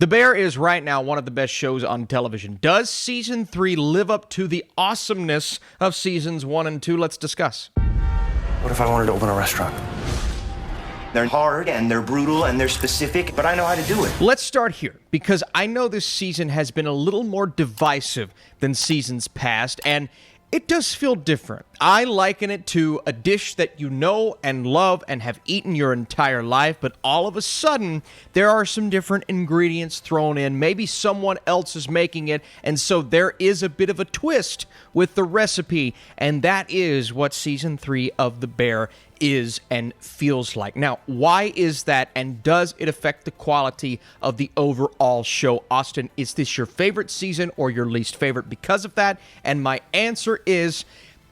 The Bear is right now one of the best shows on television. Does Season 3 live up to the awesomeness of Seasons 1 and 2? Let's discuss. What if I wanted to open a restaurant? They're hard, and they're brutal, and they're specific, but I know how to do it. Let's start here, because I know this season has been a little more divisive than seasons past, and it does feel different. I liken it to a dish that you know and love and have eaten your entire life, but all of a sudden, there are some different ingredients thrown in. Maybe someone else is making it, and so there is a bit of a twist with the recipe, and that is what Season 3 of The Bear is and feels like. Now, why is that, and does it affect the quality of the overall show? Austin, is this your favorite season or your least favorite because of that? And my answer is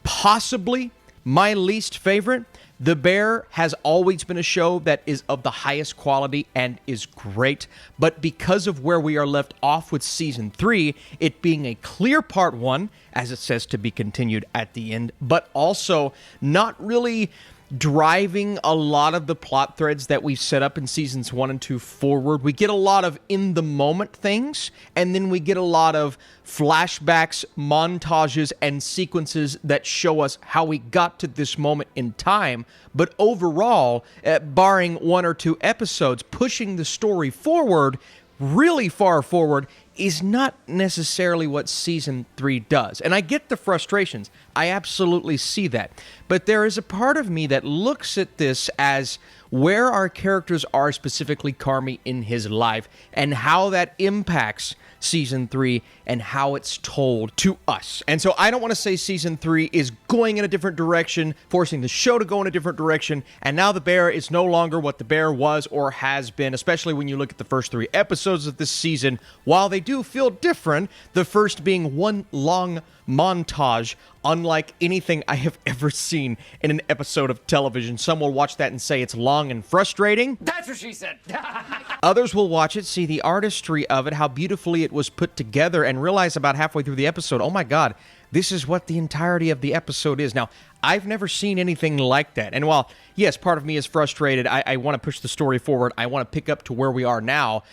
possibly my least favorite. The Bear has always been a show that is of the highest quality and is great, but because of where we are left off with Season 3, it being a clear Part 1, as it says to be continued at the end, but also not really driving a lot of the plot threads that we've set up in Seasons 1 and 2 forward. We get a lot of in-the-moment things, and then we get a lot of flashbacks, montages, and sequences that show us how we got to this moment in time. But overall, barring one or two episodes, pushing the story forward, really far forward, is not necessarily what Season 3 does. And I get the frustrations. I absolutely see that. But there is a part of me that looks at this as where our characters are, specifically Carmy, in his life, and how that impacts Season 3 and how it's told to us. And so I don't want to say Season 3 is going in a different direction, forcing the show to go in a different direction, and now The Bear is no longer what The Bear was or has been, especially when you look at the first 3 episodes of this season. While they do feel different, the first being one long montage, unlike anything I have ever seen in an episode of television. Some will watch that and say it's long and frustrating. That's what she said. Others will watch it, see the artistry of it, how beautifully it was put together, and realize about halfway through the episode, oh my God, this is what the entirety of the episode is. Now, I've never seen anything like that. And while, yes, part of me is frustrated, I want to push the story forward, I want to pick up to where we are now,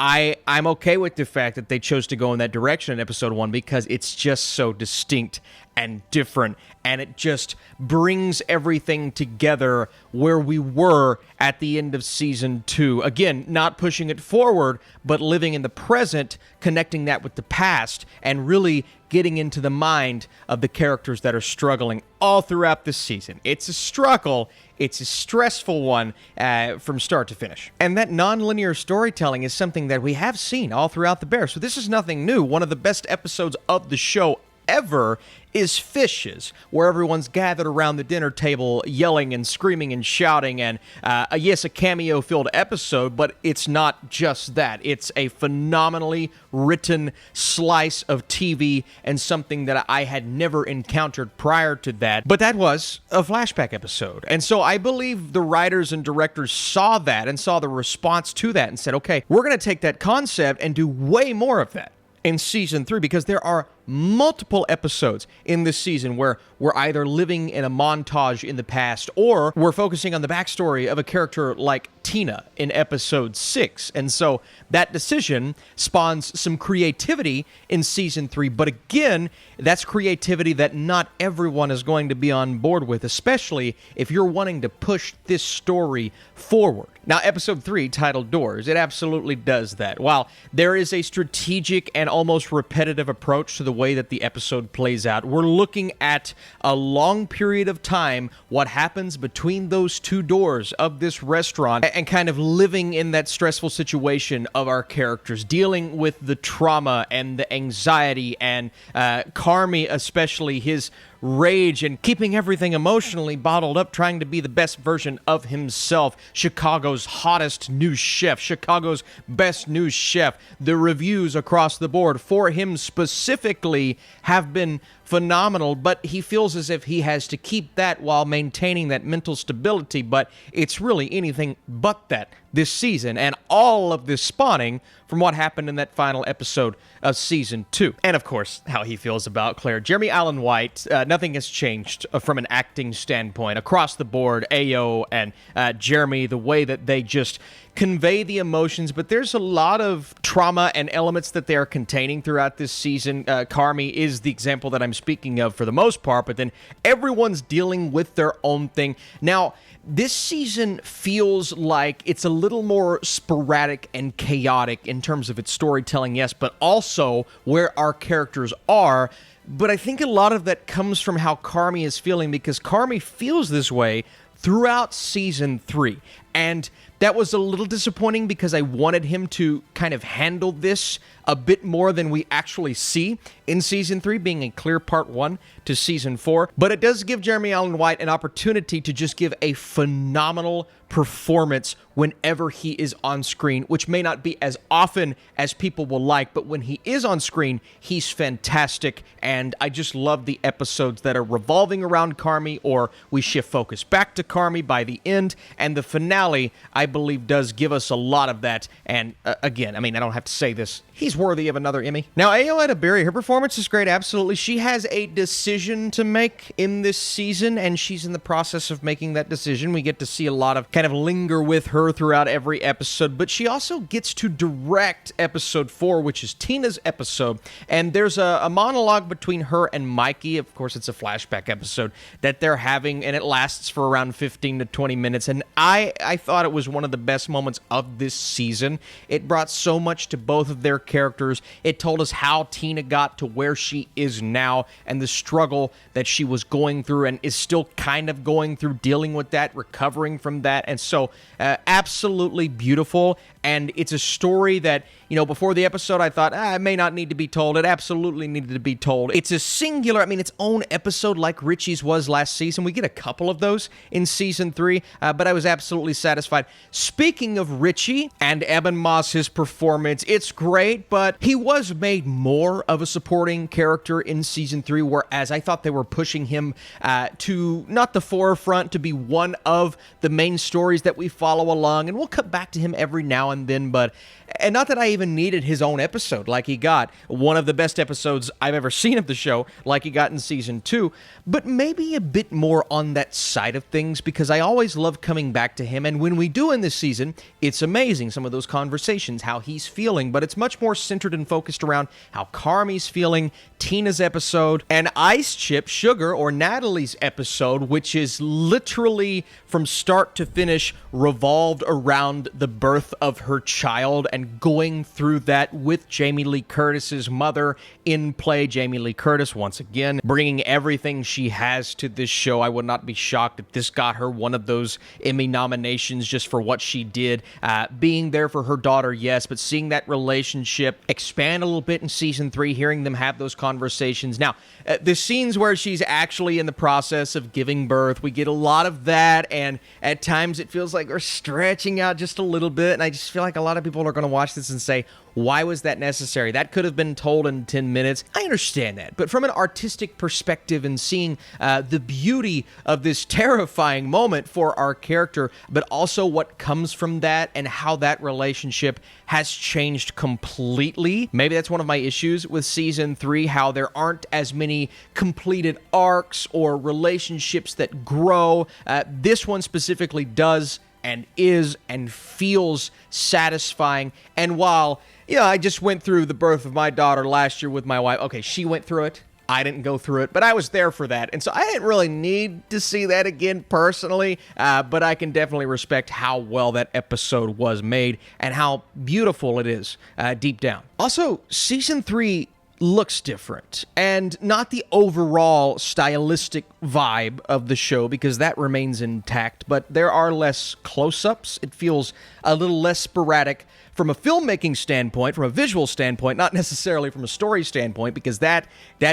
I'm okay with the fact that they chose to go in that direction in episode 1 because it's just so distinct and different, and it just brings everything together where we were at the end of Season 2. Again, not pushing it forward, but living in the present, connecting that with the past, and really getting into the mind of the characters that are struggling all throughout this season. It's a struggle. It's a stressful one from start to finish. And that non-linear storytelling is something that we have seen all throughout The Bear. So this is nothing new. One of the best episodes of the show ever is Fishes, where everyone's gathered around the dinner table yelling and screaming and shouting, and yes, a cameo-filled episode, but it's not just that. It's a phenomenally written slice of TV and something that I had never encountered prior to that, but that was a flashback episode. And so I believe the writers and directors saw that and saw the response to that and said, okay, we're going to take that concept and do way more of that in Season 3, because there are multiple episodes in this season where we're either living in a montage in the past or we're focusing on the backstory of a character like Tina in episode 6. And so that decision spawns some creativity in Season 3, but again, that's creativity that not everyone is going to be on board with, especially if you're wanting to push this story forward. Now, episode 3, titled Doors, it absolutely does that. While there is a strategic and almost repetitive approach to the way that the episode plays out, we're looking at a long period of time, what happens between those two doors of this restaurant, and kind of living in that stressful situation of our characters, dealing with the trauma and the anxiety, and Carmy especially, his rage and keeping everything emotionally bottled up, trying to be the best version of himself. Chicago's hottest new chef, Chicago's best new chef. The reviews across the board for him specifically have been phenomenal, but he feels as if he has to keep that while maintaining that mental stability, but it's really anything but that this season, and all of this spawning from what happened in that final episode of Season 2. And of course, how he feels about Claire. Jeremy Allen White, nothing has changed from an acting standpoint. Across the board, Ayo and Jeremy, the way that they just convey the emotions, but there's a lot of trauma and elements that they are containing throughout this season. Carmy is the example that I'm speaking of for the most part, but then everyone's dealing with their own thing. Now, this season feels like it's a little more sporadic and chaotic in terms of its storytelling, yes, but also where our characters are. But I think a lot of that comes from how Carmy is feeling, because Carmy feels this way throughout season 3. And that was a little disappointing because I wanted him to kind of handle this a bit more than we actually see in season 3, being a clear part 1 to season 4. But it does give Jeremy Allen White an opportunity to just give a phenomenal performance whenever he is on screen, which may not be as often as people will like, but when he is on screen, he's fantastic, and I just love the episodes that are revolving around Carmy, or we shift focus back to Carmy by the end, and the finale, I believe, does give us a lot of that, and again, I mean, I don't have to say this, he's worthy of another Emmy. Now, Ayo Edebiri, her performance is great, absolutely. She has a decision to make in this season, and she's in the process of making that decision. We get to see a lot of kind of linger with her throughout every episode, but she also gets to direct episode 4, which is Tina's episode, and there's a monologue between her and Mikey. Of course, it's a flashback episode that they're having, and it lasts for around 15 to 20 minutes, and I thought it was one of the best moments of this season. It brought so much to both of their characters. It told us how Tina got to where she is now, and the struggle that she was going through and is still kind of going through, dealing with that, recovering from that, and so absolutely beautiful. And it's a story that, you know, before the episode, I thought, it may not need to be told. It absolutely needed to be told. It's a singular, its own episode like Richie's was last season. We get a couple of those in season 3, but I was absolutely satisfied. Speaking of Richie and Eben Moss, his performance, it's great, but he was made more of a supporting character in season 3, whereas I thought they were pushing him to not the forefront, to be one of the main stories that we follow along, and we'll cut back to him every now and then, but and not that I even needed his own episode like he got, one of the best episodes I've ever seen of the show like he got in season 2, but maybe a bit more on that side of things, because I always love coming back to him, and when we do in this season, it's amazing, some of those conversations, how he's feeling, but it's much more centered and focused around how Carmy's feeling, Tina's episode, and Ice Chip, Sugar, or Natalie's episode, which is literally from start to finish revolved around the birth of her child and going through that with Jamie Lee Curtis's mother in play. Jamie Lee Curtis, once again, bringing everything she has to this show. I would not be shocked if this got her one of those Emmy nominations just for what she did. Being there for her daughter, yes, but seeing that relationship expand a little bit in season 3, hearing them have those conversations. Now, the scenes where she's actually in the process of giving birth, we get a lot of that, and at times it feels like we're stretching out just a little bit, and I just feel like a lot of people are going to watch this and say, why was that necessary? That could have been told in 10 minutes. I understand that, but from an artistic perspective and seeing the beauty of this terrifying moment for our character, but also what comes from that and how that relationship has changed completely. Maybe that's one of my issues with season 3, how there aren't as many completed arcs or relationships that grow. This one specifically does and is and feels satisfying. And while, I just went through the birth of my daughter last year with my wife. Okay, she went through it. I didn't go through it, but I was there for that. And so I didn't really need to see that again personally, but I can definitely respect how well that episode was made and how beautiful it is deep down. Also, season 3 looks different, and not the overall stylistic vibe of the show, because that remains intact, but there are less close-ups. It feels a little less sporadic from a filmmaking standpoint, from a visual standpoint, not necessarily from a story standpoint, because that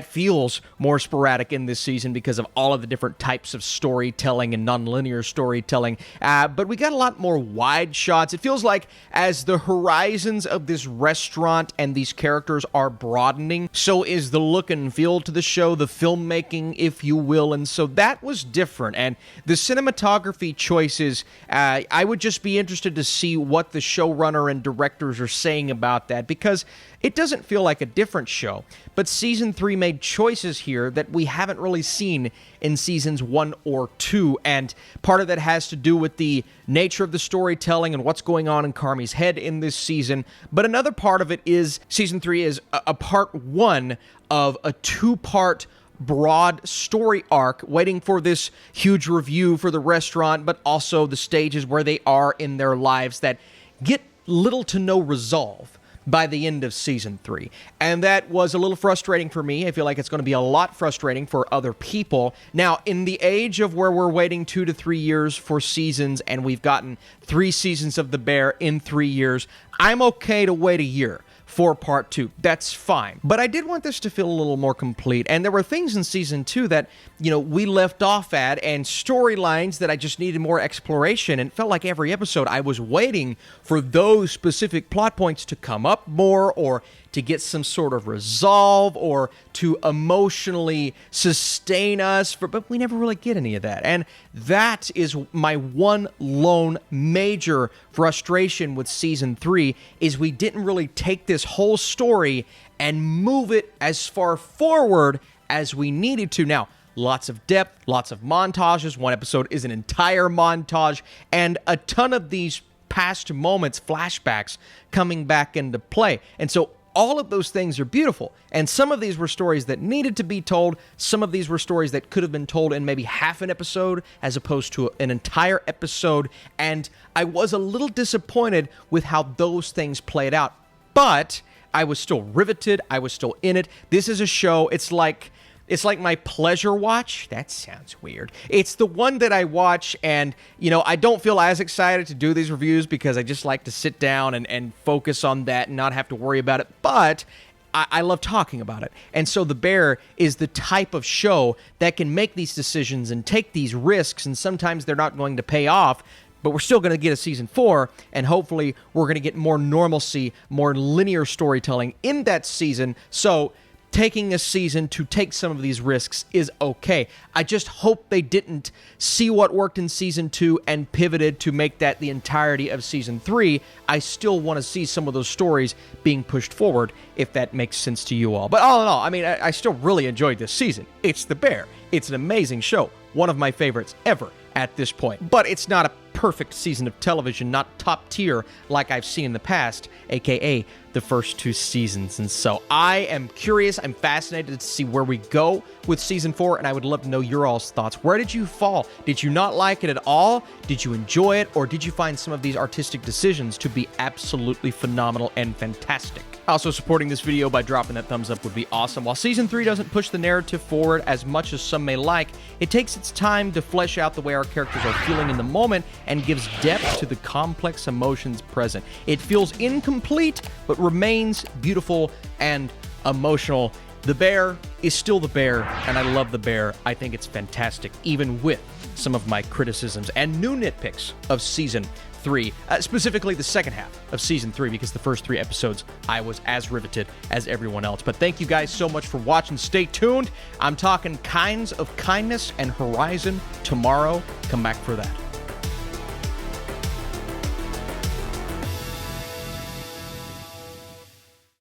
feels more sporadic in this season because of all of the different types of storytelling and nonlinear storytelling. But we got a lot more wide shots. It feels like as the horizons of this restaurant and these characters are broadening, so is the look and feel to the show, the filmmaking, if you will. And so that was different. And the cinematography choices, I would just be interested to see what the showrunner and directors are saying about that, because it doesn't feel like a different show. But season 3 made choices here that we haven't really seen in seasons 1 or 2, and part of that has to do with the nature of the storytelling and what's going on in Carmy's head in this season. But another part of it is season 3 is a part 1 of a 2-part broad story arc, waiting for this huge review for the restaurant, but also the stages where they are in their lives that get little to no resolve by the end of season 3. And that was a little frustrating for me. I feel like it's going to be a lot frustrating for other people. Now, in the age of where we're waiting 2 to 3 years for seasons, and we've gotten 3 seasons of The Bear in 3 years, I'm okay to wait a year for part 2. That's fine. But I did want this to feel a little more complete. And there were things in season 2 that, we left off at, and storylines that I just needed more exploration. And it felt like every episode I was waiting for those specific plot points to come up more, or to get some sort of resolve, or to emotionally sustain us, but we never really get any of that. And that is my one lone major frustration with season 3, is we didn't really take this whole story and move it as far forward as we needed to. Now, lots of depth, lots of montages. One episode is an entire montage, and a ton of these past moments, flashbacks, coming back into play. And so all of those things are beautiful. And some of these were stories that needed to be told. Some of these were stories that could have been told in maybe half an episode as opposed to an entire episode. And I was a little disappointed with how those things played out. But I was still riveted. I was still in it. This is a show. It's like my pleasure watch. That sounds weird. It's the one that I watch, and, I don't feel as excited to do these reviews because I just like to sit down and focus on that and not have to worry about it. But I love talking about it. And so The Bear is the type of show that can make these decisions and take these risks, and sometimes they're not going to pay off, but we're still going to get a season 4, and hopefully we're going to get more normalcy, more linear storytelling in that season. So taking a season to take some of these risks is okay. I just hope they didn't see what worked in season 2 and pivoted to make that the entirety of season 3. I still want to see some of those stories being pushed forward, if that makes sense to you all. But all in all, I still really enjoyed this season. It's The Bear. It's an amazing show. One of my favorites ever at this point. But it's not a perfect season of television, not top tier like I've seen in the past, aka the first 2 seasons. And so I am curious, I'm fascinated to see where we go with season 4, and I would love to know your all's thoughts. Where did you fall? Did you not like it at all? Did you enjoy it? Or did you find some of these artistic decisions to be absolutely phenomenal and fantastic? Also, supporting this video by dropping that thumbs up would be awesome. While season 3 doesn't push the narrative forward as much as some may like, it takes its time to flesh out the way our characters are feeling in the moment and gives depth to the complex emotions present. It feels incomplete, but remains beautiful and emotional. The Bear is still The Bear, and I love The Bear. I think it's fantastic, even with some of my criticisms and new nitpicks of season 3, specifically the second half of season 3, because the first 3 episodes I was as riveted as everyone else. But thank you guys so much for watching. Stay tuned. I'm talking Kinds of Kindness and Horizon tomorrow. Come back for that.